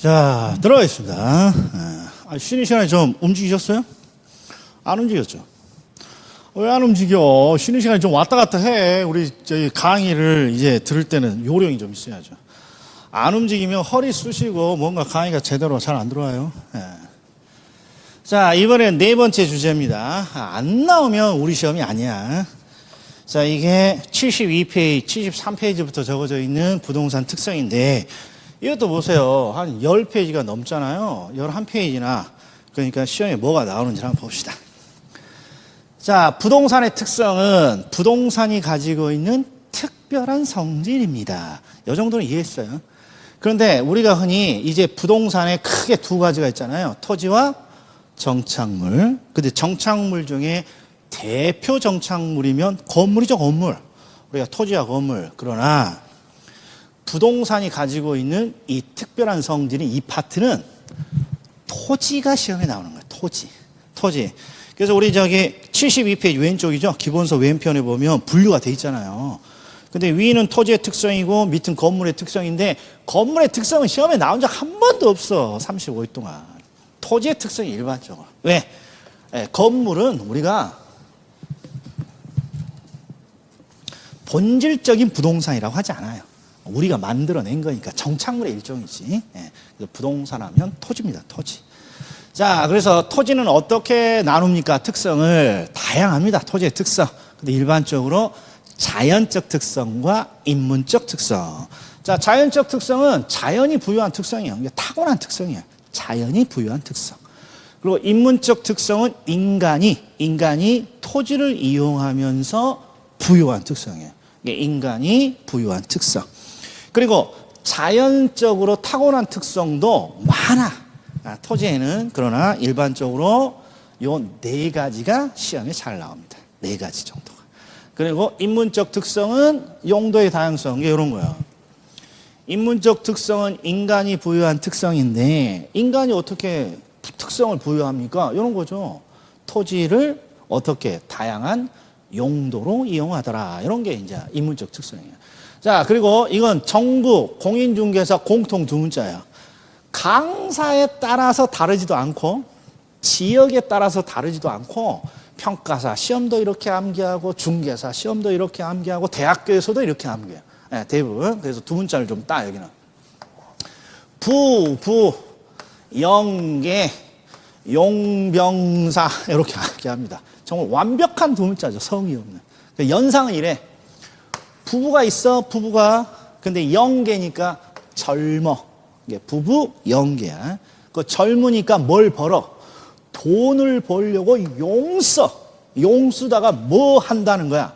자, 들어가겠습니다. 쉬는 시간에 좀 움직이셨어요? 안 움직였죠? 왜 안 움직여? 쉬는 시간에 좀 왔다 갔다 해. 우리 저희 강의를 이제 들을 때는 요령이 좀 있어야죠. 안 움직이면 허리 쑤시고 뭔가 강의가 제대로 잘 안 들어와요. 자, 이번엔 네 번째 주제입니다. 안 나오면 우리 시험이 아니야. 자, 이게 72페이지, 73페이지부터 적어져 있는 부동산 특성인데, 이것도 보세요. 한 10페이지가 넘잖아요. 11페이지나. 그러니까 시험에 뭐가 나오는지 한번 봅시다. 자, 부동산의 특성은 부동산이 가지고 있는 특별한 성질입니다. 이 정도는 이해했어요. 그런데 우리가 흔히 이제 부동산에 크게 두 가지가 있잖아요. 토지와 정착물. 근데 정착물 중에 대표 정착물이면 건물이죠, 건물. 우리가 토지와 건물. 그러나 부동산이 가지고 있는 이 특별한 성질인 이 파트는 토지가 시험에 나오는 거예요. 토지. 그래서 우리 저기 72페이지 왼쪽이죠. 기본서 왼편에 보면 분류가 돼 있잖아요. 근데 위는 토지의 특성이고 밑은 건물의 특성인데, 건물의 특성은 시험에 나온 적 한 번도 없어. 35일 동안. 토지의 특성이 일반적으로. 왜? 건물은 우리가 본질적인 부동산이라고 하지 않아요. 우리가 만들어낸 거니까 정착물의 일종이지. 부동산 하면 토지입니다. 토지. 자, 그래서 토지는 어떻게 나눕니까? 특성을 다양합니다. 토지의 특성. 근데 일반적으로 자연적 특성과 인문적 특성. 자, 자연적 특성은 자연이 부여한 특성이에요. 이게 타고난 특성이에요. 자연이 부여한 특성. 그리고 인문적 특성은 인간이 토지를 이용하면서 부여한 특성이에요. 이게 인간이 부여한 특성. 그리고 자연적으로 타고난 특성도 많아. 토지에는. 그러나 일반적으로 요 네 가지가 시험에 잘 나옵니다. 네 가지 정도가. 그리고 인문적 특성은 용도의 다양성. 이게 이런 거예요. 인문적 특성은 인간이 부여한 특성인데, 인간이 어떻게 특성을 부여합니까? 이런 거죠. 토지를 어떻게 다양한 용도로 이용하더라. 이런 게 이제 인문적 특성이에요. 자, 그리고 이건 정부, 공인중개사 공통 두 문자예요. 강사에 따라서 다르지도 않고, 지역에 따라서 다르지도 않고, 평가사 시험도 이렇게 암기하고, 중개사 시험도 이렇게 암기하고, 대학교에서도 이렇게 암기해요. 네, 대부분. 그래서 두 문자를 좀 따, 여기는. 영계, 용병사, 이렇게 암기합니다. 정말 완벽한 두 문자죠. 성의 없는. 연상은 이래. 부부가 있어, 부부가. 근데 영계니까 젊어. 이게 부부 영계야. 그 젊으니까 뭘 벌어? 돈을 벌려고 용 쓰다가 뭐 한다는 거야?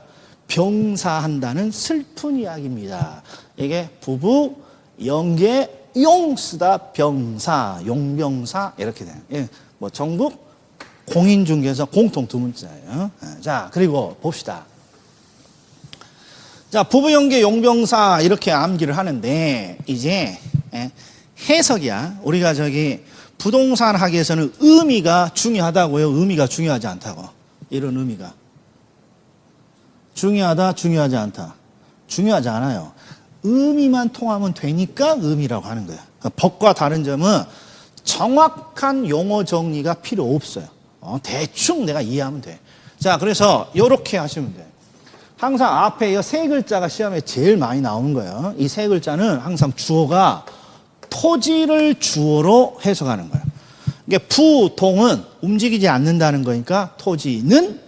병사한다는 슬픈 이야기입니다. 이게 부부 영계 용 쓰다 병사, 용병사 이렇게 돼요. 예, 뭐 전국 공인중개사 공통 두 문자예요. 자, 그리고 봅시다. 자, 부부연계 용병사 이렇게 암기를 하는데, 이제 해석이야. 우리가 저기 부동산 학에서는 의미가 중요하다고요? 의미가 중요하지 않다고? 이런 의미가 중요하다, 중요하지 않다? 중요하지 않아요. 의미만 통하면 되니까 의미라고 하는 거예요. 그러니까 법과 다른 점은 정확한 용어 정리가 필요 없어요. 대충 내가 이해하면 돼. 자, 그래서 이렇게 하시면 돼요. 항상 앞에 이 세 글자가 시험에 제일 많이 나오는 거예요. 이 세 글자는 항상 주어가 토지를 주어로 해석하는 거예요. 이게 부동은 움직이지 않는다는 거니까 토지는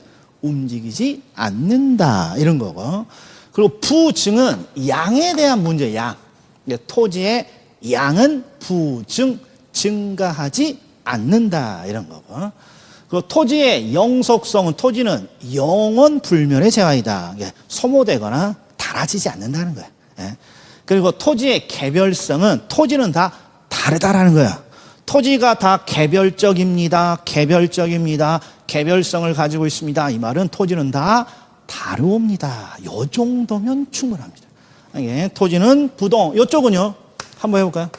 움직이지 않는다. 이런 거고. 그리고 부증은 양에 대한 문제예요. 양. 토지의 양은 증가하지 않는다. 이런 거고. 그 토지의 영속성은 토지는 영원 불멸의 재화이다. 소모되거나 달아지지 않는다는 거야. 그리고 토지의 개별성은 토지는 다 다르다라는 거야. 토지가 다 개별적입니다. 개별성을 가지고 있습니다. 이 말은 토지는 다 다르옵니다. 요 정도면 충분합니다. 토지는 부동. 요쪽은요. 한번 해볼까요?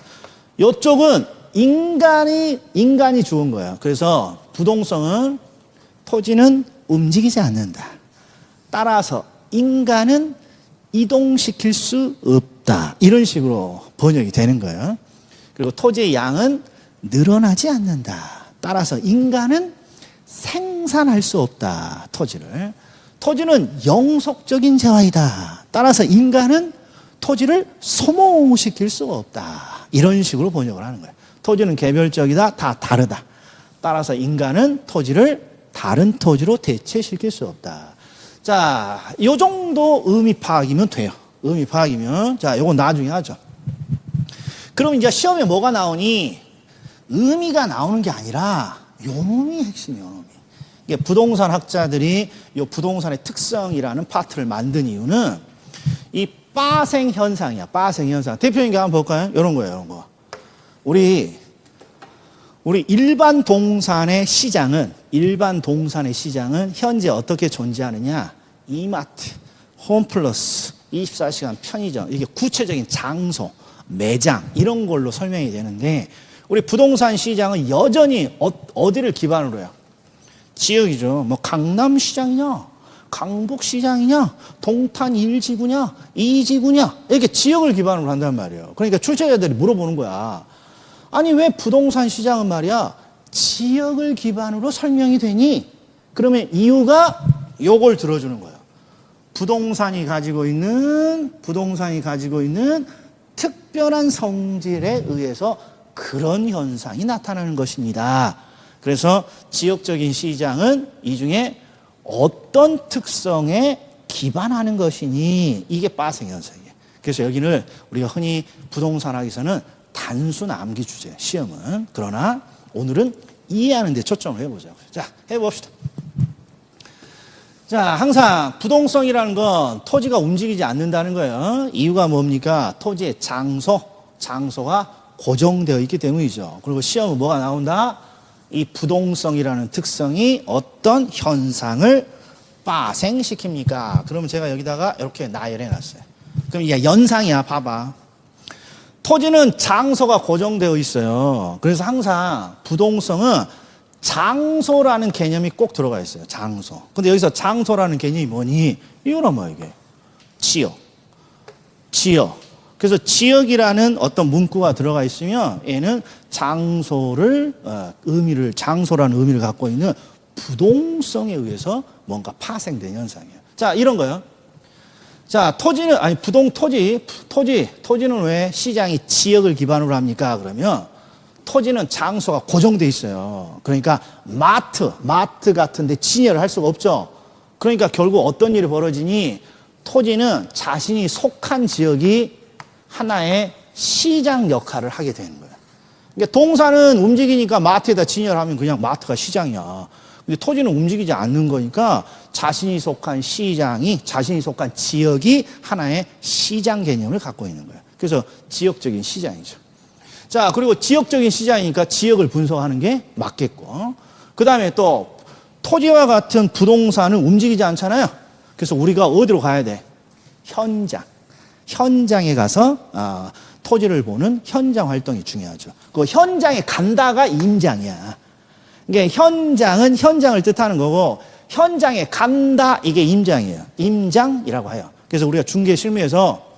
요쪽은 인간이 주은 거예요. 그래서 부동성은 토지는 움직이지 않는다. 따라서 인간은 이동시킬 수 없다. 이런 식으로 번역이 되는 거예요. 그리고 토지의 양은 늘어나지 않는다. 따라서 인간은 생산할 수 없다. 토지를. 토지는 영속적인 재화이다. 따라서 인간은 토지를 소모시킬 수가 없다. 이런 식으로 번역을 하는 거예요. 토지는 개별적이다. 다 다르다. 따라서 인간은 토지를 다른 토지로 대체시킬 수 없다. 자, 요 정도 의미 파악이면 돼요. 의미 파악이면. 자, 요거 나중에 하죠. 그럼 이제 시험에 뭐가 나오니? 의미가 나오는 게 아니라 요놈이 핵심이에요. 요놈이. 이게 부동산 학자들이 요 부동산의 특성이라는 파트를 만든 이유는 이 빠생 현상이야. 빠생 현상. 대표님 한번 볼까요? 이런 거예요. 이런 거. 우리 일반 동산의 시장은 현재 어떻게 존재하느냐? 이마트, 홈플러스, 24시간 편의점, 이게 구체적인 장소, 매장 이런 걸로 설명이 되는데 우리 부동산 시장은 여전히 어디를 기반으로 해요? 지역이죠. 뭐 강남시장이냐, 강북시장이냐, 동탄 1지구냐, 2지구냐 이렇게 지역을 기반으로 한단 말이에요. 그러니까 출제자들이 물어보는 거야. 아니 왜 부동산 시장은 말이야 지역을 기반으로 설명이 되니? 그러면 이유가 요걸 들어주는 거예요. 부동산이 가지고 있는 특별한 성질에 의해서 그런 현상이 나타나는 것입니다. 그래서 지역적인 시장은 이 중에 어떤 특성에 기반하는 것이니 이게 빠생 현상이에요. 그래서 여기는 우리가 흔히 부동산 학에서는 단순 암기 주제예요. 시험은. 그러나 오늘은 이해하는 데 초점을 해보자고요. 자, 해봅시다. 자, 항상 부동성이라는 건 토지가 움직이지 않는다는 거예요. 이유가 뭡니까? 토지의 장소가 고정되어 있기 때문이죠. 그리고 시험은 뭐가 나온다? 이 부동성이라는 특성이 어떤 현상을 빠생시킵니까? 그러면 제가 여기다가 이렇게 나열해 놨어요. 그럼 이게 연상이야. 봐봐. 토지는 장소가 고정되어 있어요. 그래서 항상 부동성은 장소라는 개념이 꼭 들어가 있어요. 장소. 근데 여기서 장소라는 개념이 뭐니? 이거란 말이야, 이게. 지역. 그래서 지역이라는 어떤 문구가 들어가 있으면 얘는 장소라는 의미를 갖고 있는 부동성에 의해서 뭔가 파생된 현상이에요. 자, 이런 거요. 자, 토지는 왜 시장이 지역을 기반으로 합니까? 그러면 토지는 장소가 고정돼 있어요. 그러니까 마트 같은데 진열을 할 수가 없죠. 그러니까 결국 어떤 일이 벌어지니? 토지는 자신이 속한 지역이 하나의 시장 역할을 하게 되는 거예요. 그러니까 동산은 움직이니까 마트에다 진열하면 그냥 마트가 시장이야. 근데 토지는 움직이지 않는 거니까 자신이 속한 지역이 하나의 시장 개념을 갖고 있는 거예요. 그래서 지역적인 시장이죠. 자, 그리고 지역적인 시장이니까 지역을 분석하는 게 맞겠고, 그 다음에 또 토지와 같은 부동산은 움직이지 않잖아요. 그래서 우리가 어디로 가야 돼? 현장에 가서 토지를 보는 현장 활동이 중요하죠. 그 현장에 간다가 임장이야. 그러니까 현장은 현장을 뜻하는 거고 현장에 간다 이게 임장이에요. 임장이라고 해요. 그래서 우리가 중개 실무에서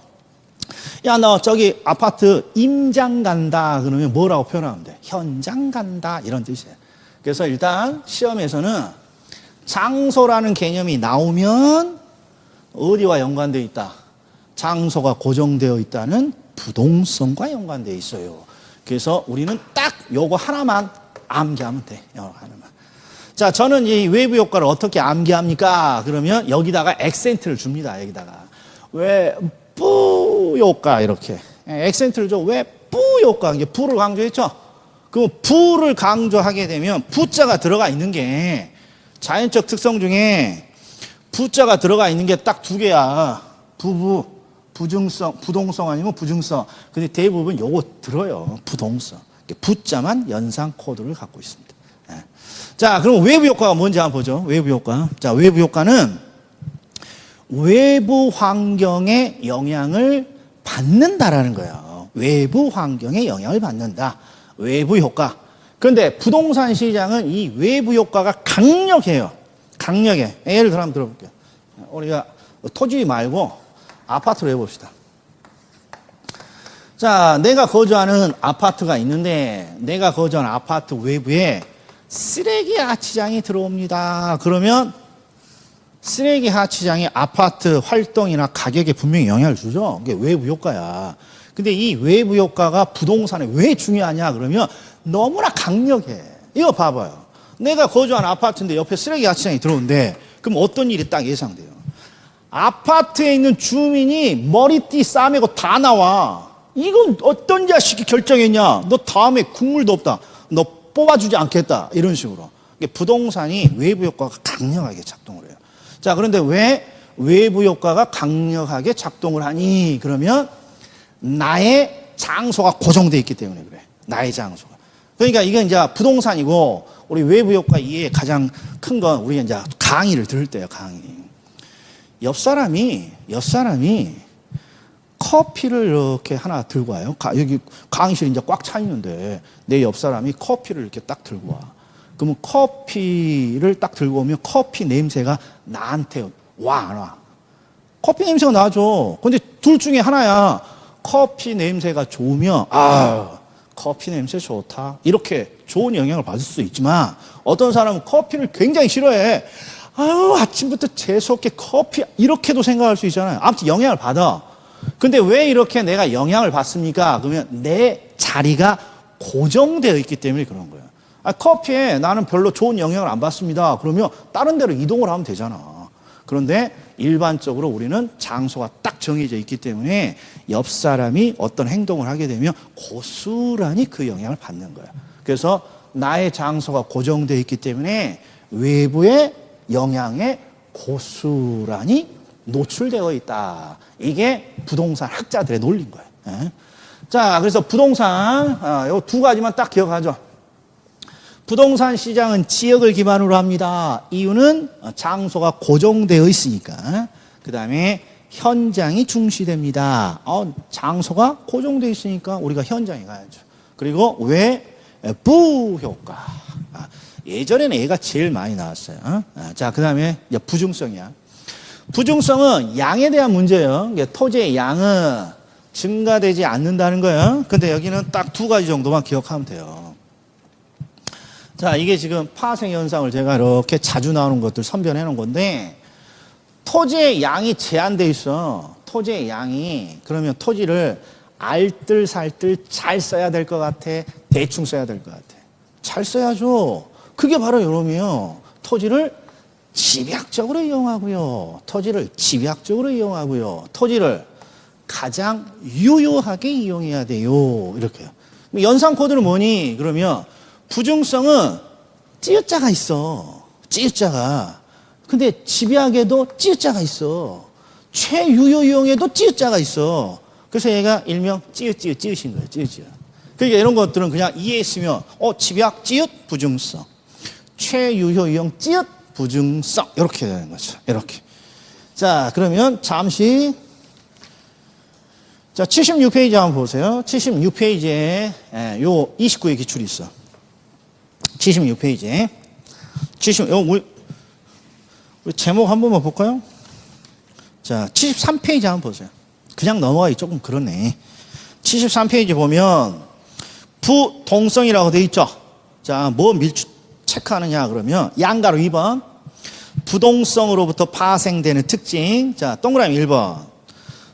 야, 너 저기 아파트 임장 간다 그러면 뭐라고 표현하면 돼? 현장 간다 이런 뜻이에요. 그래서 일단 시험에서는 장소라는 개념이 나오면 어디와 연관되어 있다? 장소가 고정되어 있다는 부동성과 연관되어 있어요. 그래서 우리는 딱 요거 하나만 암기하면 돼. 요거 하나만. 자, 저는 이 외부 효과를 어떻게 암기합니까? 그러면 여기다가 액센트를 줍니다. 여기다가. 왜 뿌 효과 이렇게. 액센트를 줘. 왜 뿌 효과? 이게 부를 강조했죠? 그럼 부를 강조하게 되면 부자가 들어가 있는 게 자연적 특성 중에 부자가 들어가 있는 게 딱 두 개야. 부동성 아니면 부증성. 근데 대부분 요거 들어요. 부동성. 부자만 연상 코드를 갖고 있습니다. 자, 그럼 외부 효과가 뭔지 한번 보죠. 외부 효과. 자, 외부 효과는 외부 환경의 영향을 받는다라는 거예요. 외부 환경의 영향을 받는다. 외부 효과. 그런데 부동산 시장은 이 외부 효과가 강력해요. 강력해. 예를 들어 한번 들어볼게요. 우리가 토지 말고 아파트로 해봅시다. 자, 내가 거주하는 아파트가 있는데 내가 거주하는 아파트 외부에 쓰레기 하치장이 들어옵니다. 그러면 쓰레기 하치장이 아파트 활동이나 가격에 분명히 영향을 주죠. 이게 외부 효과야. 근데 이 외부 효과가 부동산에 왜 중요하냐 그러면 너무나 강력해. 이거 봐봐요. 내가 거주하는 아파트인데 옆에 쓰레기 하치장이 들어오는데 그럼 어떤 일이 딱 예상돼요? 아파트에 있는 주민이 머리띠 싸매고 다 나와. 이건 어떤 자식이 결정했냐? 너 다음에 국물도 없다. 너 뽑아주지 않겠다. 이런 식으로. 부동산이 외부 효과가 강력하게 작동을 해요. 자, 그런데 왜 외부 효과가 강력하게 작동을 하니? 그러면 나의 장소가 고정되어 있기 때문에 그래. 나의 장소가. 그러니까 이건 이제 부동산이고 우리 외부 효과 이해 가장 큰 건 우리가 이제 강의를 들을 때요, 강의. 옆 사람이 커피를 이렇게 하나 들고 와요. 여기 강의실이 이제 꽉 차 있는데 내 옆 사람이 커피를 이렇게 딱 들고 와. 그러면 커피를 딱 들고 오면 커피 냄새가 나한테 와, 안 와? 커피 냄새가 나죠. 근데 둘 중에 하나야. 커피 냄새가 좋으면 커피 냄새 좋다. 이렇게 좋은 영향을 받을 수 있지만 어떤 사람은 커피를 굉장히 싫어해. 아침부터 재수없게 커피 이렇게도 생각할 수 있잖아요. 아무튼 영향을 받아. 근데 왜 이렇게 내가 영향을 받습니까? 그러면 내 자리가 고정되어 있기 때문에 그런 거예요. 커피에 나는 별로 좋은 영향을 안 받습니다. 그러면 다른 데로 이동을 하면 되잖아. 그런데 일반적으로 우리는 장소가 딱 정해져 있기 때문에 옆 사람이 어떤 행동을 하게 되면 고스란히 그 영향을 받는 거예요. 그래서 나의 장소가 고정되어 있기 때문에 외부의 영향에 고스란히 노출되어 있다. 이게 부동산 학자들의 논리인 거예요. 예. 자, 그래서 부동산 요 두 가지만 딱 기억하죠. 부동산 시장은 지역을 기반으로 합니다. 이유는 장소가 고정되어 있으니까. 그 다음에 현장이 중시됩니다. 장소가 고정되어 있으니까 우리가 현장에 가야죠. 그리고 외부 효과. 예전에는 얘가 제일 많이 나왔어요. 자, 그 다음에 부중성이야. 부중성은 양에 대한 문제예요. 토지의 양은 증가되지 않는다는 거예요. 근데 여기는 딱 두 가지 정도만 기억하면 돼요. 자, 이게 지금 파생 현상을 제가 이렇게 자주 나오는 것들 선별해 놓은 건데, 토지의 양이 제한돼 있어. 토지의 양이. 그러면 토지를 알뜰살뜰 잘 써야 될 것 같아? 대충 써야 될 것 같아? 잘 써야죠. 그게 바로 여러분이요. 토지를 집약적으로 이용하고요. 토지를 집약적으로 이용하고요. 토지를 가장 유효하게 이용해야 돼요. 이렇게요. 연산 코드는 뭐니? 그러면 부중성은 찌읒자가 있어. 찌읒자가. 근데 집약에도 찌읒자가 있어. 최유효 이용에도 찌읒자가 있어. 그래서 얘가 일명 찌읒인 거예요. 찌읒. 그러니까 이런 것들은 그냥 이해했으면 집약 찌읒 부중성. 최유효 이용 찌읒 부중성. 이렇게 되는 거죠. 이렇게. 자, 그러면 잠시 자, 76페이지 한번 보세요. 76페이지에 요 29의 기출이 있어. 76페이지에. 우리 제목 한 번만 볼까요? 자, 73페이지 한번 보세요. 그냥 넘어가기 조금 그렇네. 73페이지 보면 부동성이라고 돼 있죠. 자, 뭐 체크하느냐 그러면 양가로 2번. 부동성으로부터 파생되는 특징. 자, 동그라미 1번.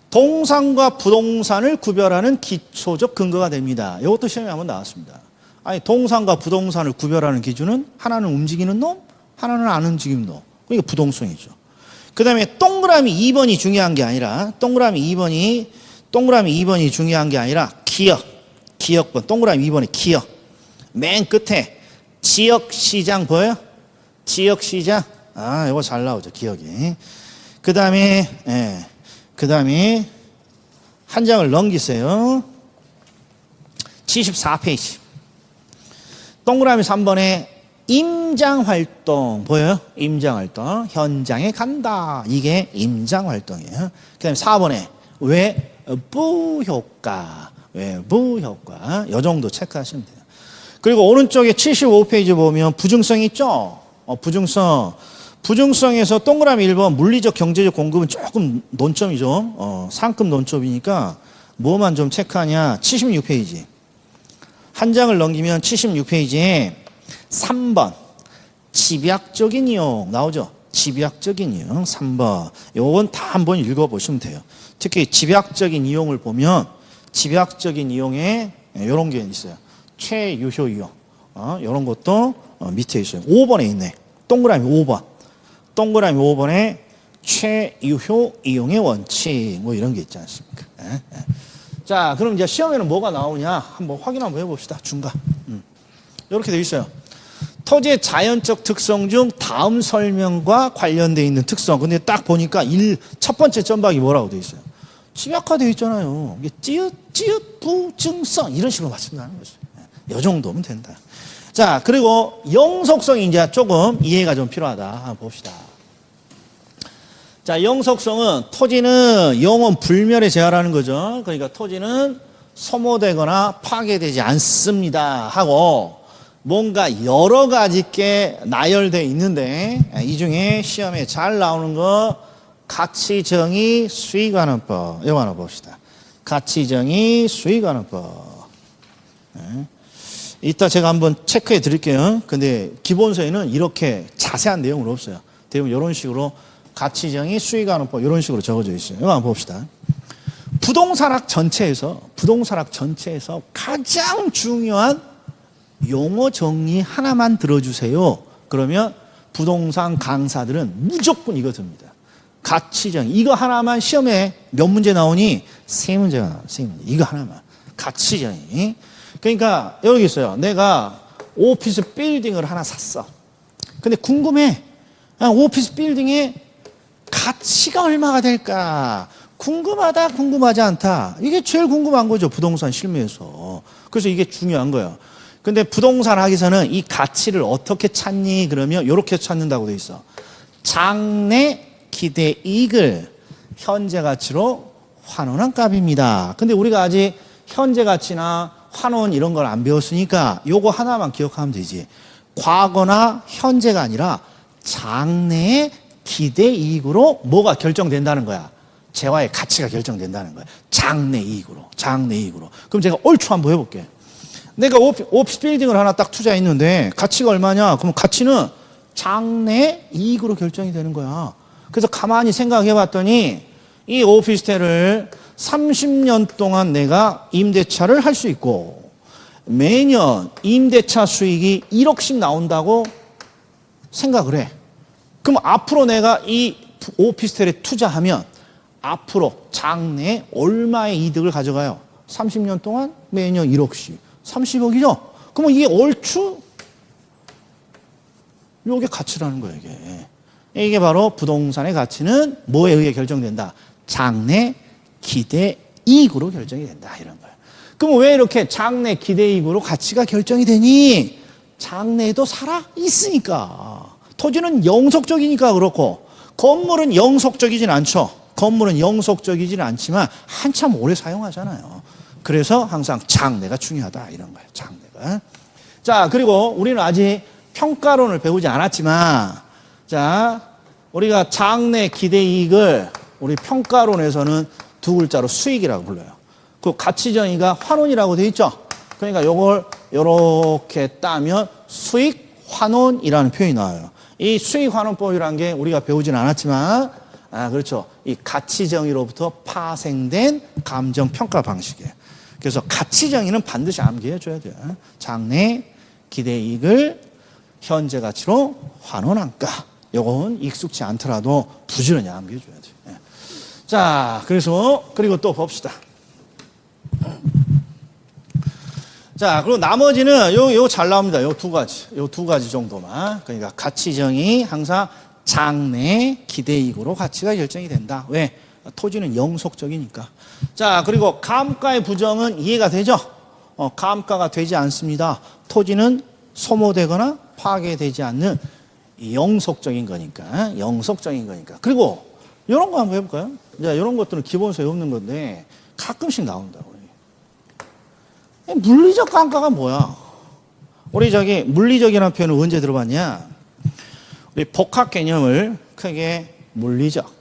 동산과 부동산을 구별하는 기초적 근거가 됩니다. 이것도 시험에 한번 나왔습니다. 아니, 동산과 부동산을 구별하는 기준은 하나는 움직이는 놈, 하나는 안 움직이는 놈. 그러니까 부동성이죠. 그 다음에 동그라미 2번이 중요한 게 아니라, 동그라미 2번이 중요한 게 아니라, 기억번. 동그라미 2번의 기억. 맨 끝에 지역시장 보여요? 지역시장. 이거 잘 나오죠, 기억이. 그 다음에, 한 장을 넘기세요. 74페이지. 동그라미 3번에 임장활동 보여요? 임장활동. 현장에 간다. 이게 임장활동이에요. 그 다음에 4번에 외부효과. 외부효과. 이 정도 체크하시면 돼요. 그리고 오른쪽에 75페이지 보면 부중성 있죠? 부중성에서 동그라미 1번 물리적 경제적 공급은 조금 논점이죠. 상급 논점이니까 뭐만 좀 체크하냐? 76페이지. 한 장을 넘기면 76페이지에 3번 집약적인 이용 나오죠? 집약적인 이용 3번. 요건 다 한번 읽어보시면 돼요. 특히 집약적인 이용을 보면 집약적인 이용에 이런 게 있어요. 최유효 이용. 이런 것도 밑에 있어요. 5번에 있네. 동그라미 5번. 동그라미 5번에 최유효 이용의 원칙 뭐 이런 게 있지 않습니까? 자, 그럼 이제 시험에는 뭐가 나오냐 한번 확인 한번 해봅시다. 중간. 이렇게 되어 있어요. 토지의 자연적 특성 중 다음 설명과 관련되어 있는 특성. 근데 딱 보니까 첫 번째 점박이 뭐라고 되어 있어요? 집약화되어 있잖아요. 이게 찌읒 부증성 이런 식으로 맞춘다는 거죠. 이 정도면 된다. 자, 그리고 영속성이 이제 조금 이해가 좀 필요하다. 한번 봅시다. 자, 영속성은 토지는 영원 불멸에 제한하는 거죠. 그러니까 토지는 소모되거나 파괴되지 않습니다 하고 뭔가 여러 가지 게 나열되어 있는데 이 중에 시험에 잘 나오는 거 가치정의 수익관원법. 이거 하나 봅시다. 가치정의 수익관원법. 이따 제가 한번 체크해 드릴게요. 근데 기본서에는 이렇게 자세한 내용은 없어요. 대부분 이런 식으로 가치정의 수익관원법 이런 식으로 적어져 있어요. 이거 한번 봅시다. 부동산학 전체에서 가장 중요한 용어 정리 하나만 들어주세요. 그러면 부동산 강사들은 무조건 이거 듭니다. 가치정의. 이거 하나만 시험에 몇 문제 나오니? 3문제가 나와요. 3문제. 이거 하나만. 가치정의. 그러니까 여기 있어요. 내가 오피스 빌딩을 하나 샀어. 근데 궁금해. 오피스 빌딩의 가치가 얼마가 될까? 궁금하다, 궁금하지 않다. 이게 제일 궁금한 거죠. 부동산 실무에서. 그래서 이게 중요한 거예요. 근데 부동산 학에서는 이 가치를 어떻게 찾니? 그러면 이렇게 찾는다고 돼 있어. 장래 기대 이익을 현재 가치로 환원한 값입니다. 근데 우리가 아직 현재 가치나 환원 이런 걸 안 배웠으니까 요거 하나만 기억하면 되지. 과거나 현재가 아니라 장래의 기대 이익으로 뭐가 결정된다는 거야. 재화의 가치가 결정된다는 거야. 장래 이익으로. 그럼 제가 얼추 한번 해볼게. 내가 오피스 빌딩을 하나 딱 투자했는데 가치가 얼마냐? 그럼 가치는 장래 이익으로 결정이 되는 거야. 그래서 가만히 생각해 봤더니 이 오피스텔을 30년 동안 내가 임대차를 할 수 있고 매년 임대차 수익이 1억씩 나온다고 생각을 해. 그럼 앞으로 내가 이 오피스텔에 투자하면 앞으로 장래에 얼마의 이득을 가져가요? 30년 동안 매년 1억씩. 30억이죠? 그러면 이게 얼추 이게 가치라는 거예요, 이게. 이게 바로 부동산의 가치는 뭐에 의해 결정된다? 장래 기대 이익으로 결정이 된다. 이런 거예요. 그럼 왜 이렇게 장래 기대 이익으로 가치가 결정이 되니? 장래에도 살아 있으니까. 토지는 영속적이니까 그렇고 건물은 영속적이진 않죠. 건물은 영속적이진 않지만 한참 오래 사용하잖아요. 그래서 항상 장래가 중요하다. 이런 거예요. 장래가. 자, 그리고 우리는 아직 평가론을 배우지 않았지만 자, 우리가 장래 기대 이익을 우리 평가론에서는 두 글자로 수익이라고 불러요. 그 가치정의가 환원이라고 되어 있죠. 그러니까 요걸 요렇게 따면 수익 환원이라는 표현이 나와요. 이 수익 환원법이라는 게 우리가 배우진 않았지만 그렇죠. 이 가치정의로부터 파생된 감정 평가 방식이에요. 그래서 가치정의는 반드시 암기해 줘야 돼요. 장래 기대 이익을 현재 가치로 환원한가. 요건 익숙치 않더라도 부지런히 암기해 줘야 돼요. 자, 그리고 또 봅시다. 자, 그리고 나머지는 요 잘 나옵니다. 요 두 가지 정도만. 그러니까 가치정의 항상 장래 기대이익으로 가치가 결정이 된다. 왜? 토지는 영속적이니까. 자, 그리고 감가의 부정은 이해가 되죠? 감가가 되지 않습니다. 토지는 소모되거나 파괴되지 않는 영속적인 거니까. 그리고 이런 거 한번 해볼까요? 자, 이런 것들은 기본서에 없는 건데 가끔씩 나온다고. 물리적 감가가 뭐야? 우리 물리적이라는 표현을 언제 들어봤냐? 우리 복합 개념을 크게 물리적,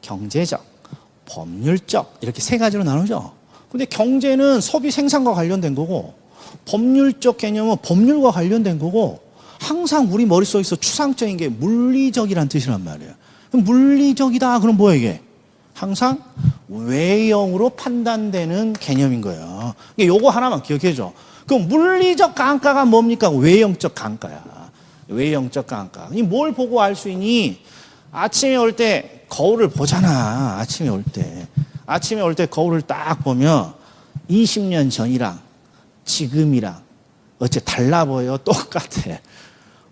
경제적, 법률적 이렇게 세 가지로 나누죠. 근데 경제는 소비 생산과 관련된 거고 법률적 개념은 법률과 관련된 거고 항상 우리 머릿속에서 추상적인 게 물리적이란 뜻이란 말이에요. 그럼 물리적이다 그럼 뭐야 이게? 항상 외형으로 판단되는 개념인 거예요. 요거 하나만 기억해줘. 그럼 물리적 강가가 뭡니까? 외형적 강가야. 외형적 강가. 뭘 보고 알 수 있니? 아침에 올 때 거울을 보잖아. 아침에 올 때. 아침에 올 때 거울을 딱 보면 20년 전이랑 지금이랑 어째 달라 보여? 똑같아.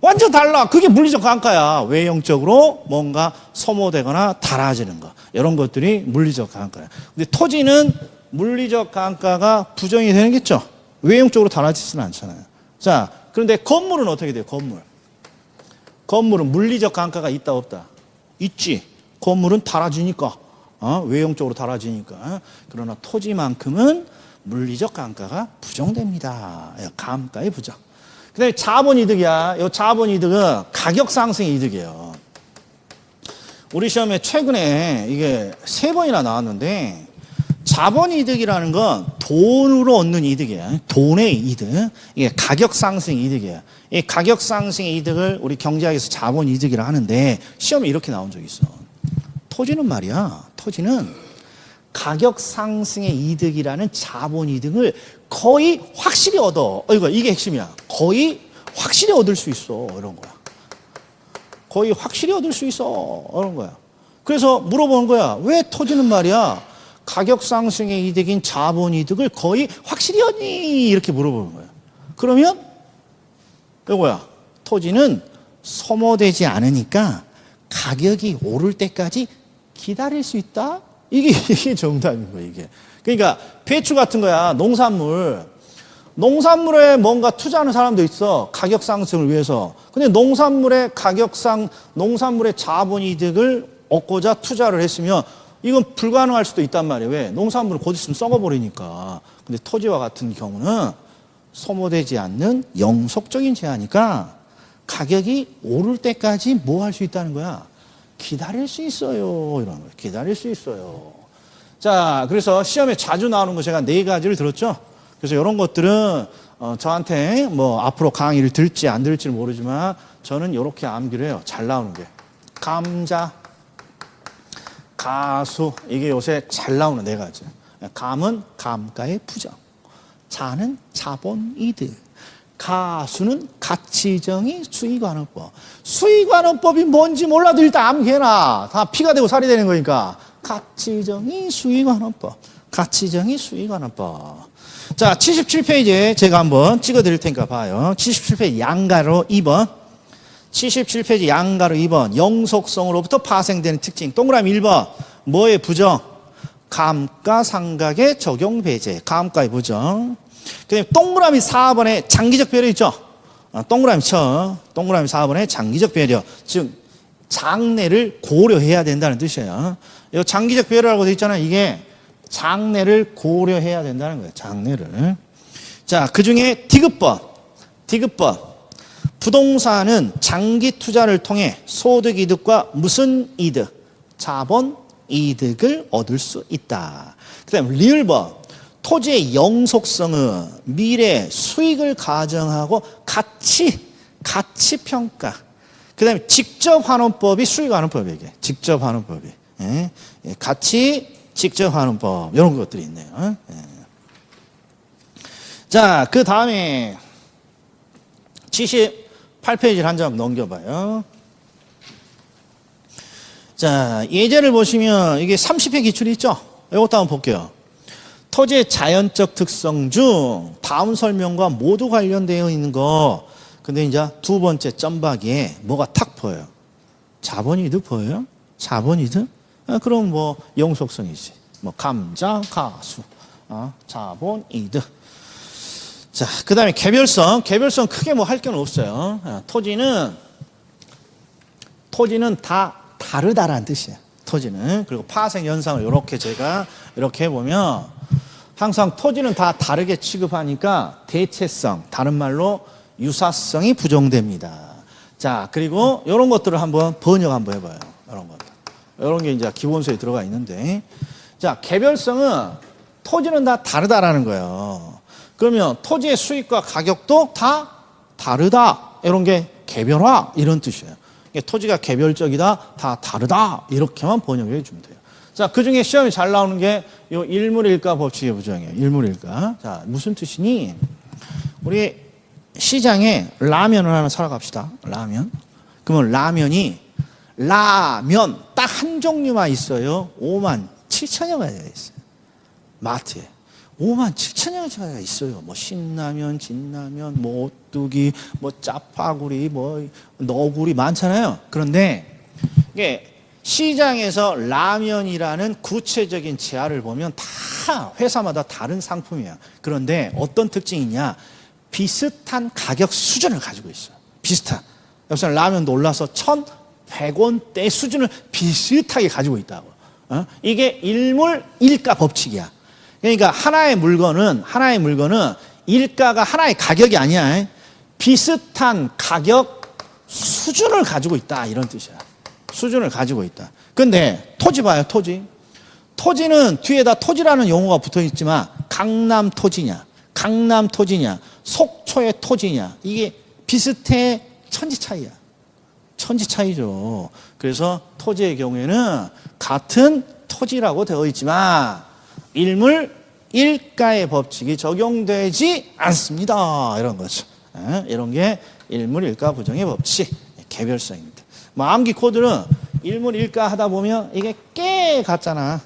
완전 달라. 그게 물리적 강가야. 외형적으로 뭔가 소모되거나 달아지는 거. 이런 것들이 물리적 강가야. 근데 토지는 물리적 강가가 부정이 되겠죠. 외형적으로 달아지지는 않잖아요. 자, 그런데 건물은 어떻게 돼요? 건물은 물리적 강가가 있다 없다? 있지. 건물은 달아지니까. 외형적으로 달아지니까. 그러나 토지만큼은 물리적 강가가 부정됩니다. 감가의 부정. 그 다음에 자본이득이야. 이 자본이득은 가격 상승의 이득이에요. 우리 시험에 최근에 이게 3번이나 나왔는데 자본이득이라는 건 돈으로 얻는 이득이에요. 돈의 이득. 이게 가격 상승 이득이에요. 이 가격 상승의 이득을 우리 경제학에서 자본이득이라 하는데 시험에 이렇게 나온 적이 있어. 토지는 말이야. 토지는 가격 상승의 이득이라는 자본이득을 거의 확실히 얻어. 이게 핵심이야. 거의 확실히 얻을 수 있어. 이런 거야. 거의 확실히 얻을 수 있어. 이런 거야. 그래서 물어보는 거야. 왜 토지는 말이야. 가격 상승의 이득인 자본이득을 거의 확실히 얻니? 이렇게 물어보는 거야. 그러면 이거야. 토지는 소모되지 않으니까 가격이 오를 때까지 기다릴 수 있다? 이게 정답인 거예요, 이게. 그러니까 배추 같은 거야. 농산물에 뭔가 투자하는 사람도 있어. 가격 상승을 위해서. 근데 농산물의 자본이득을 얻고자 투자를 했으면 이건 불가능할 수도 있단 말이에요. 왜? 농산물을 곧 있으면 썩어버리니까. 근데 토지와 같은 경우는 소모되지 않는 영속적인 제한이니까 가격이 오를 때까지 뭐 할 수 있다는 거야? 기다릴 수 있어요. 이런 거예요. 기다릴 수 있어요. 자, 그래서 시험에 자주 나오는 거 제가 4가지를 들었죠. 그래서 이런 것들은 저한테 뭐 앞으로 강의를 들지 안 들을지는 모르지만 저는 이렇게 암기를 해요. 잘 나오는 게. 감자, 가수. 이게 요새 잘 나오는 4가지. 감은 감가의 부정. 자는 자본이득. 가수는 가치정의 수익관원법. 수익관원법이 뭔지 몰라도 일단 암기해놔. 다 피가 되고 살이 되는 거니까. 가치정의 수익관원법. 가치정의 수익관원법. 자, 77페이지에 제가 한번 찍어드릴 테니까 봐요. 77페이지 양가로 2번. 77페이지 양가로 2번. 영속성으로부터 파생되는 특징. 동그라미 1번. 뭐의 부정? 감가상각의 적용 배제. 감가의 부정. 그다음에 동그라미 4번에 장기적 배려 있죠? 동그라미 쳐. 동그라미 4번에 장기적 배려. 즉 장래를 고려해야 된다는 뜻이에요. 이 장기적 배려라고 되어 있잖아요. 이게 장래를 고려해야 된다는 거예요. 장래를. 자, 그중에 디귿번. 부동산은 장기 투자를 통해 소득 이득과 무슨 이득? 자본 이득을 얻을 수 있다. 그다음에 리을번. 토지의 영속성은 미래 수익을 가정하고 가치평가. 그 다음에 직접환원법이 수익환원법이에요. 이게. 직접환원법이. 예. 가치, 직접환원법. 이런 것들이 있네요. 예. 자, 그 다음에 78페이지를 한 장 넘겨봐요. 자, 예제를 보시면 이게 30회 기출이 있죠? 이것도 한번 볼게요. 토지의 자연적 특성 중 다음 설명과 모두 관련되어 있는 거. 근데 이제 2번째 점박이에 뭐가 탁 보여요. 자본이득 보여요? 자본이득? 그럼 뭐 영속성이지. 뭐 감자, 가수, 자본이득. 자, 그 다음에 개별성. 개별성 크게 뭐 할 건 없어요. 토지는 다 다르다라는 뜻이에요. 토지는. 그리고 파생 현상을 이렇게 제가 이렇게 해보면 항상 토지는 다 다르게 취급하니까 대체성, 다른 말로 유사성이 부정됩니다. 자, 그리고 이런 것들을 한번 번역 한번 해봐요. 이런 것들. 이런 게 이제 기본서에 들어가 있는데. 자, 개별성은 토지는 다 다르다라는 거예요. 그러면 토지의 수익과 가격도 다 다르다. 이런 게 개별화 이런 뜻이에요. 토지가 개별적이다, 다 다르다 이렇게만 번역해 주면 돼요. 자, 그 중에 시험에 잘 나오는 게 이 일물일가 법칙의 부정이에요. 일물일가. 자, 무슨 뜻이니? 우리 시장에 라면을 하나 사러 갑시다. 라면. 그러면 라면이 라면 딱 한 종류만 있어요. 5만 7천여 가지가 있어요. 마트에 5만 7천여 가지가 있어요. 뭐 신라면, 진라면, 뭐 오뚜기, 뭐 짜파구리, 뭐 너구리 많잖아요. 그런데 이게 시장에서 라면이라는 구체적인 제한을 보면 다 회사마다 다른 상품이야. 그런데 어떤 특징이냐? 비슷한 가격 수준을 가지고 있어요. 비슷한. 여기서 라면도 올라서 1,100원대 수준을 비슷하게 가지고 있다고. 이게 일물일가 법칙이야. 그러니까 하나의 물건은 일가가 하나의 가격이 아니야. 비슷한 가격 수준을 가지고 있다 이런 뜻이야. 수준을 가지고 있다. 근데 토지 봐요. 토지는 뒤에다 토지라는 용어가 붙어 있지만 강남 토지냐 속초의 토지냐 이게 비슷해. 천지 차이야. 천지 차이죠. 그래서 토지의 경우에는 같은 토지라고 되어 있지만 일물일가의 법칙이 적용되지 않습니다. 이런 거죠. 이런 게 일물일가 부정의 법칙, 개별성입니다. 뭐 암기 코드는 일물일가 하다 보면 이게 꽤 같잖아.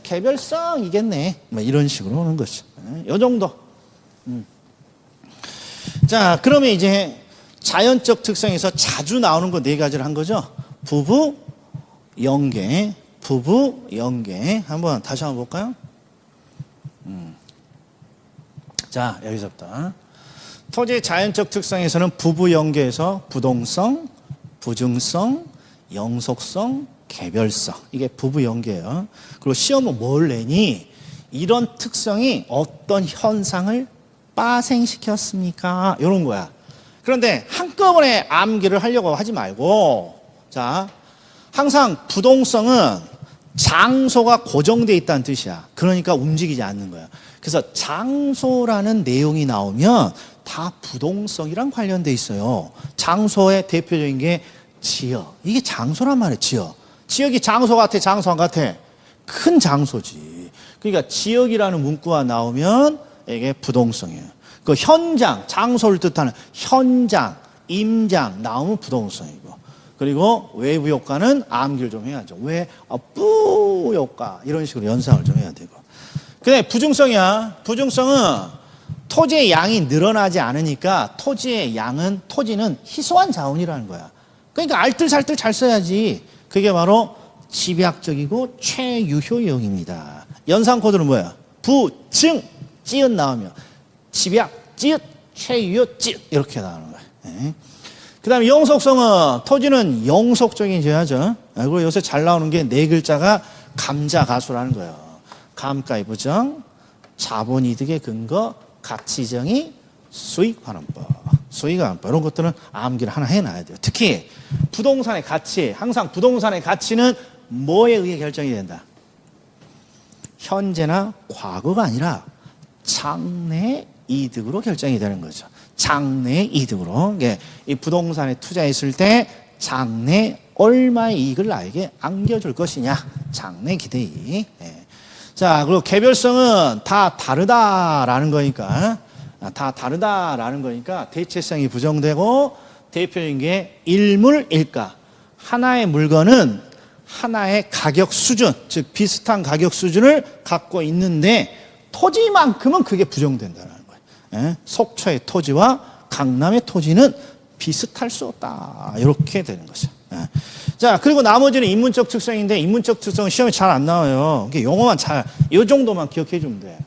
개별성이겠네. 뭐 이런 식으로 오는 거죠. 이 정도. 자, 그러면 이제 자연적 특성에서 자주 나오는 거 네 가지를 한 거죠. 부부, 연계. 한번 다시 한번 볼까요? 자, 여기서부터. 토지의 자연적 특성에서는 부부 연계에서 부동성, 부증성, 영속성, 개별성. 이게 부부 연계예요. 그리고 시험은 뭘 내니? 이런 특성이 어떤 현상을 빠생시켰습니까? 이런 거야. 그런데 한꺼번에 암기를 하려고 하지 말고, 자, 항상 부동성은 장소가 고정되어 있다는 뜻이야. 그러니까 움직이지 않는 거야. 그래서 장소라는 내용이 나오면 다 부동성이랑 관련돼 있어요. 장소의 대표적인 게 지역. 이게 장소란 말이에요. 지역이 장소 같아, 장소 안 같아? 큰 장소지. 그러니까 지역이라는 문구가 나오면 이게 부동성이에요. 그 현장, 장소를 뜻하는 현장, 임장 나오면 부동성이고. 그리고 외부 효과는 암기를 좀 해야죠. 왜? 뿌 효과 이런 식으로 연상을 좀 해야 되고. 근데 부증성이야. 부증성은 토지의 양이 늘어나지 않으니까 토지는 희소한 자원이라는 거야. 그러니까 알뜰살뜰 잘 써야지. 그게 바로 집약적이고 최유효형입니다. 연상 코드는 뭐야? 부증 찌읒 나오면 집약 찌읒 최유효 찌읒 이렇게 나오는 거야. 그 다음에 영속성은 토지는 영속적인 제하죠. 그리고 요새 잘 나오는 게 네 글자가 감자가수라는 거예요. 감가의 부정, 자본이득의 근거, 가치정의, 수익환원법. 이런 것들은 암기를 하나 해놔야 돼요. 특히 부동산의 가치, 항상 부동산의 가치는 뭐에 의해 결정이 된다? 현재나 과거가 아니라 장래 이득으로 결정이 되는 거죠. 장래 이득으로. 이 부동산에 투자했을 때 장래 얼마의 이익을 나에게 안겨줄 것이냐. 장래 기대이익. 자, 그리고 개별성은 다 다르다라는 거니까 대체성이 부정되고 대표적인 게 일물일가. 하나의 물건은 하나의 가격 수준, 즉 비슷한 가격 수준을 갖고 있는데 토지만큼은 그게 부정된다는 거예요. 속초의 토지와 강남의 토지는 비슷할 수 없다. 이렇게 되는 거죠. 자, 그리고 나머지는 인문적 특성인데 인문적 특성은 시험에 잘 안 나와요. 용어만 이 정도만 기억해 주면 돼.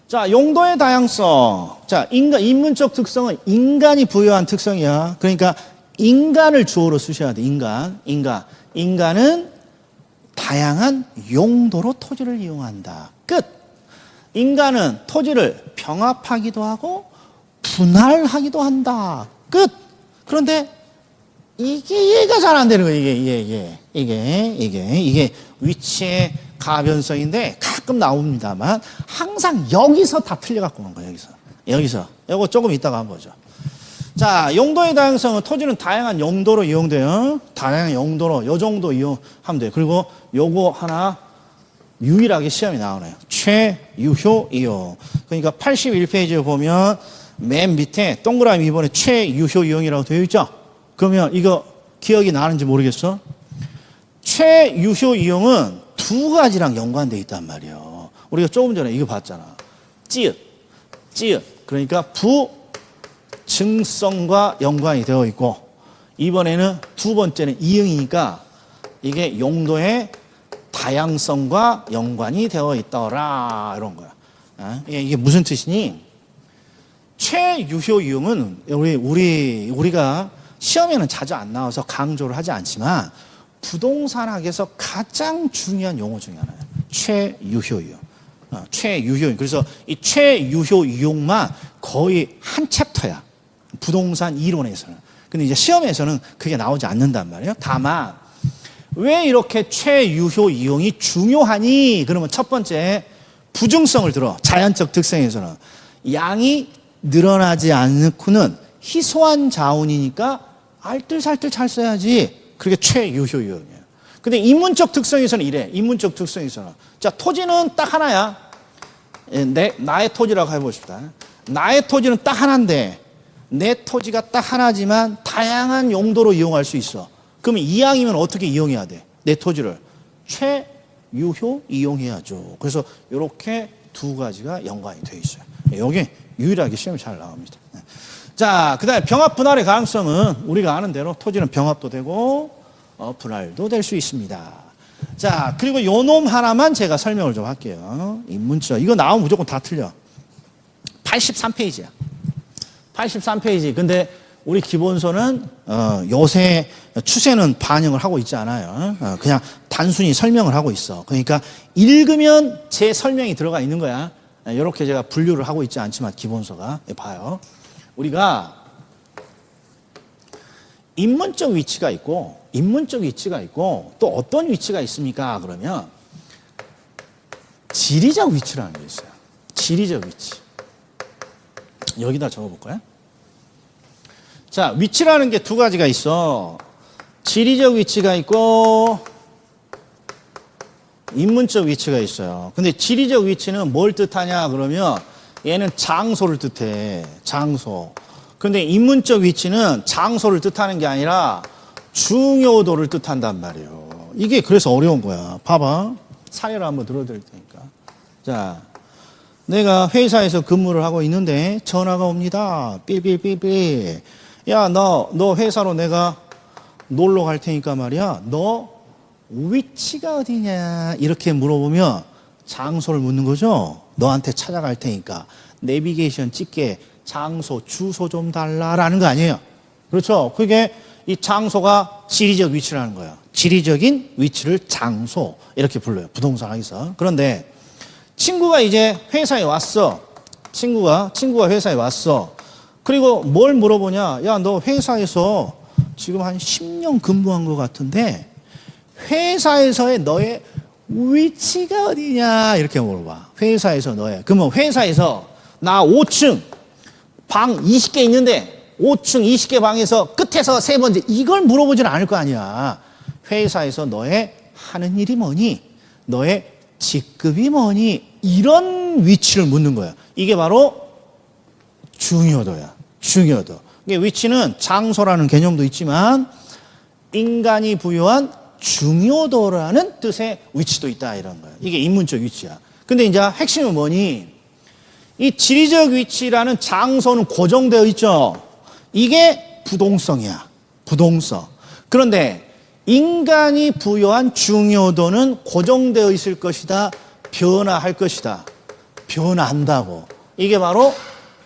자, 용도의 다양성. 자, 인문적 특성은 인간이 부여한 특성이야. 그러니까 인간을 주어로 쓰셔야 돼. 인간은 다양한 용도로 토지를 이용한다. 끝. 인간은 토지를 병합하기도 하고 분할하기도 한다. 끝. 그런데 이게 이해가 잘 안 되는 거예요. 이게 위치의 가변성인데 가끔 나옵니다만 항상 여기서 다 틀려갖고 오는 거예요. 여기서. 이거 조금 이따가 한번 보죠. 자, 용도의 다양성은 토지는 다양한 용도로 이용돼요. 다양한 용도로 요 정도 이용하면 돼요. 그리고 요거 하나 유일하게 시험이 나오네요. 최유효 이용. 그러니까 81페이지에 보면 맨 밑에 동그라미 이번에 최유효 이용이라고 되어 있죠. 그러면 이거 기억이 나는지 모르겠어. 최유효 이용은 두 가지랑 연관되어 있단 말이에요. 우리가 조금 전에 이거 봤잖아. 찌읒. 그러니까 부증성과 연관이 되어 있고, 이번에는 두 번째는 이응이니까 이게 용도의 다양성과 연관이 되어 있더라, 이런 거야. 이게 무슨 뜻이니? 최유효 이용은 우리가 시험에는 자주 안 나와서 강조를 하지 않지만 부동산학에서 가장 중요한 용어 중에 하나예요. 최유효 이용. 최유효. 그래서 이 최유효 이용만 거의 한 챕터야. 부동산 이론에서는. 근데 이제 시험에서는 그게 나오지 않는단 말이에요. 다만 왜 이렇게 최유효 이용이 중요하니? 그러면 첫 번째, 부증성을 들어. 자연적 특성에서는 양이 늘어나지 않고는 희소한 자원이니까 알뜰살뜰 잘 써야지. 그게 최유효 이용이에요. 근데 인문적 특성에서는 이래. 인문적 특성에서는. 자, 토지는 딱 하나야. 나의 토지라고 해봅시다. 나의 토지는 딱 하나인데 내 토지가 딱 하나지만 다양한 용도로 이용할 수 있어. 그러면 이왕이면 어떻게 이용해야 돼? 내 토지를 최유효 이용해야죠. 그래서 이렇게 두 가지가 연관이 되어 있어요. 이게 유일하게 시험이 잘 나옵니다. 자, 그 다음에 병합 분할의 가능성은 우리가 아는 대로 토지는 병합도 되고 분할도 될 수 있습니다. 자, 그리고 요 놈 하나만 제가 설명을 좀 할게요. 인문적. 이거 나오면 무조건 다 틀려. 83페이지야. 83페이지. 근데 우리 기본서는 요새 추세는 반영을 하고 있지 않아요. 그냥 단순히 설명을 하고 있어. 그러니까 읽으면 제 설명이 들어가 있는 거야. 이렇게 제가 분류를 하고 있지 않지만 기본서가. 봐요. 우리가 인문적 위치가 있고 또 어떤 위치가 있습니까? 그러면 지리적 위치라는 게 있어요. 지리적 위치. 여기다 적어볼까요? 자, 위치라는 게 두 가지가 있어. 지리적 위치가 있고 인문적 위치가 있어요. 근데 지리적 위치는 뭘 뜻하냐 그러면 얘는 장소를 뜻해. 장소. 근데 인문적 위치는 장소를 뜻하는 게 아니라 중요도를 뜻한단 말이에요. 이게 그래서 어려운 거야. 봐봐. 사례를 한번 들어드릴 테니까. 자, 내가 회사에서 근무를 하고 있는데 전화가 옵니다. 삐삐삐삐. 야, 너 회사로 내가 놀러 갈 테니까 말이야. 너 위치가 어디냐? 이렇게 물어보면 장소를 묻는 거죠. 너한테 찾아갈 테니까 내비게이션 찍게 장소, 주소 좀 달라라는 거 아니에요. 그렇죠? 그게 이 장소가 지리적 위치라는 거예요. 지리적인 위치를 장소 이렇게 불러요. 부동산학에서. 그런데 친구가 이제 회사에 왔어. 친구가 회사에 왔어. 그리고 뭘 물어보냐? 야, 너 회사에서 지금 한 10년 근무한 것 같은데 회사에서의 너의 위치가 어디냐? 이렇게 물어봐. 회사에서 너의. 그러면 회사에서 나 5층 방 20개 있는데 5층 20개 방에서 끝에서 세 번째 이걸 물어보지는 않을 거 아니야. 회사에서 너의 하는 일이 뭐니? 너의 직급이 뭐니? 이런 위치를 묻는 거야. 이게 바로 중요도야. 중요도. 이게 위치는 장소라는 개념도 있지만 인간이 부여한 중요도라는 뜻의 위치도 있다 이런 거야. 이게 인문적 위치야. 근데 이제 핵심은 뭐니? 이 지리적 위치라는 장소는 고정되어 있죠. 이게 부동성이야. 부동성. 그런데 인간이 부여한 중요도는 고정되어 있을 것이다. 변화할 것이다. 변화한다고. 이게 바로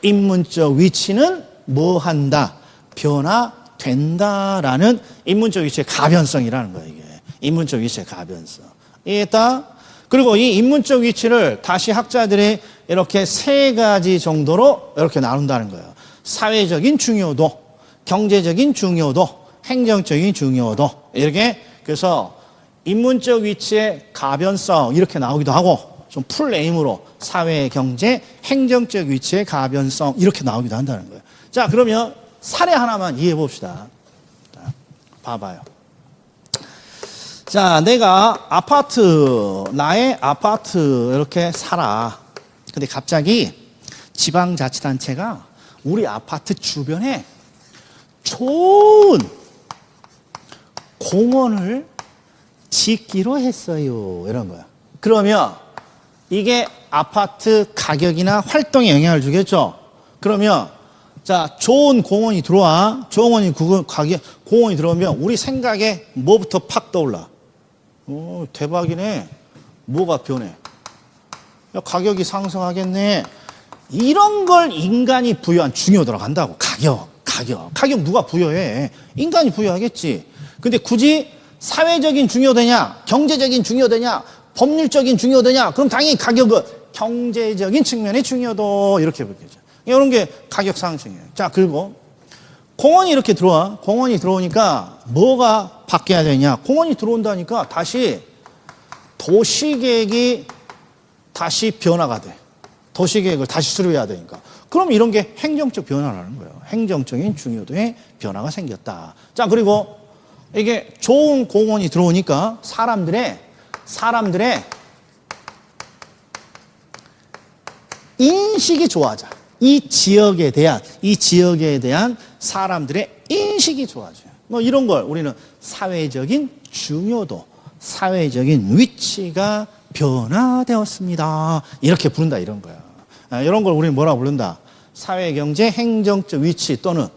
인문적 위치는 뭐 한다? 변화된다라는 인문적 위치의 가변성이라는 거예요. 이게 인문적 위치의 가변성. 이해했다? 그리고 이 인문적 위치를 다시 학자들이 이렇게 세 가지 정도로 이렇게 나눈다는 거예요. 사회적인 중요도, 경제적인 중요도, 행정적인 중요도. 이렇게 그래서 인문적 위치의 가변성 이렇게 나오기도 하고 좀 풀네임으로 사회, 경제, 행정적 위치의 가변성 이렇게 나오기도 한다는 거예요. 자, 그러면 사례 하나만 이해해 봅시다. 자, 봐봐요. 자, 내가 나의 아파트 이렇게 살아. 근데 갑자기 지방자치단체가 우리 아파트 주변에 좋은 공원을 짓기로 했어요. 이런 거야. 그러면 이게 아파트 가격이나 활동에 영향을 주겠죠. 그러면 자, 좋은 공원이 들어와. 공원이 들어오면 우리 생각에 뭐부터 팍 떠올라? 대박이네. 뭐가 변해? 야, 가격이 상승하겠네. 이런 걸 인간이 부여한 중요도라고 한다고. 가격 누가 부여해? 인간이 부여하겠지. 근데 굳이 사회적인 중요도냐, 경제적인 중요도냐, 법률적인 중요도냐? 그럼 당연히 가격은 경제적인 측면의 중요도 이렇게 보겠죠. 이런 게 가격 상승이에요. 자, 그리고 공원이 이렇게 들어와. 공원이 들어오니까 뭐가 바뀌어야 되냐? 공원이 들어온다니까 다시 도시계획이 다시 변화가 돼. 도시계획을 다시 수립해야 되니까. 그럼 이런 게 행정적 변화라는 거예요. 행정적인 중요도의 변화가 생겼다. 자, 그리고 이게 좋은 공원이 들어오니까 사람들의 인식이 좋아져. 이 지역에 대한 사람들의 인식이 좋아져요. 뭐 이런 걸 우리는 사회적인 중요도, 사회적인 위치가 변화되었습니다. 이렇게 부른다 이런 거야. 이런 걸 우리는 뭐라고 부른다? 사회, 경제, 행정적 위치 또는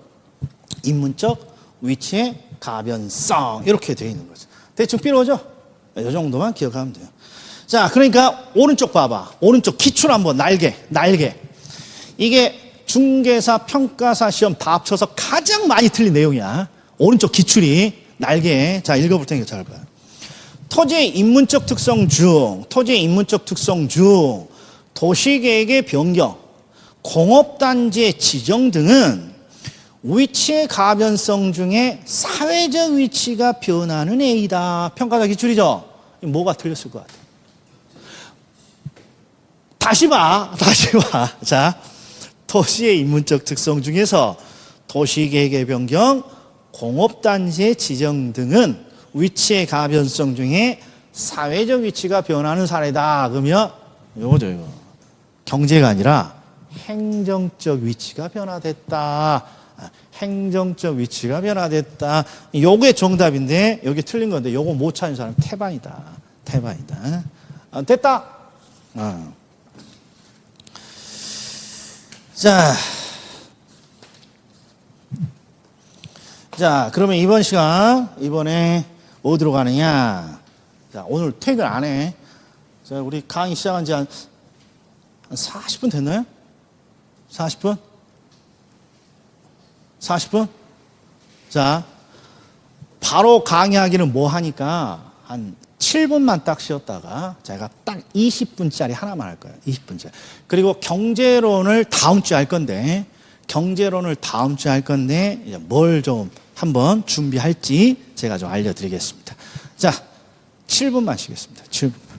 인문적 위치의 가변성 이렇게 되어 있는 거죠. 대충 삐로죠? 이 정도만 기억하면 돼요. 자, 그러니까 오른쪽 봐봐. 오른쪽 기출 한번 날개. 이게 중개사, 평가사 시험 다 합쳐서 가장 많이 틀린 내용이야. 오른쪽 기출이 날개. 자, 읽어볼 테니까 잘 봐요. 토지의 인문적 특성 중 도시계획의 변경, 공업단지의 지정 등은 위치의 가변성 중에 사회적 위치가 변하는 A다. 평가사 기출이죠? 뭐가 틀렸을 것 같아? 다시 봐. 자, 도시의 인문적 특성 중에서 도시계획의 변경, 공업단지의 지정 등은 위치의 가변성 중에 사회적 위치가 변하는 사례다. 그러면 이거죠, 이거. 경제가 아니라 행정적 위치가 변화됐다. 행정적 위치가 변화됐다. 요게 정답인데 여기 틀린 건데 요거 못 찾은 사람 태반이다. 됐다. 자, 그러면 이번 시간 이번에 어디로 가느냐? 자, 오늘 퇴근 안 해. 자, 우리 강의 시작한 지 한 40분 됐나요? 40분? 자, 바로 강의하기는 뭐 하니까 한 7분만 딱 쉬었다가 제가 딱 20분짜리 하나만 할 거예요. 20분짜리. 그리고 경제론을 다음 주에 할 건데 이제 뭘 좀 한번 준비할지 제가 좀 알려드리겠습니다. 자, 7분만 쉬겠습니다. 7분.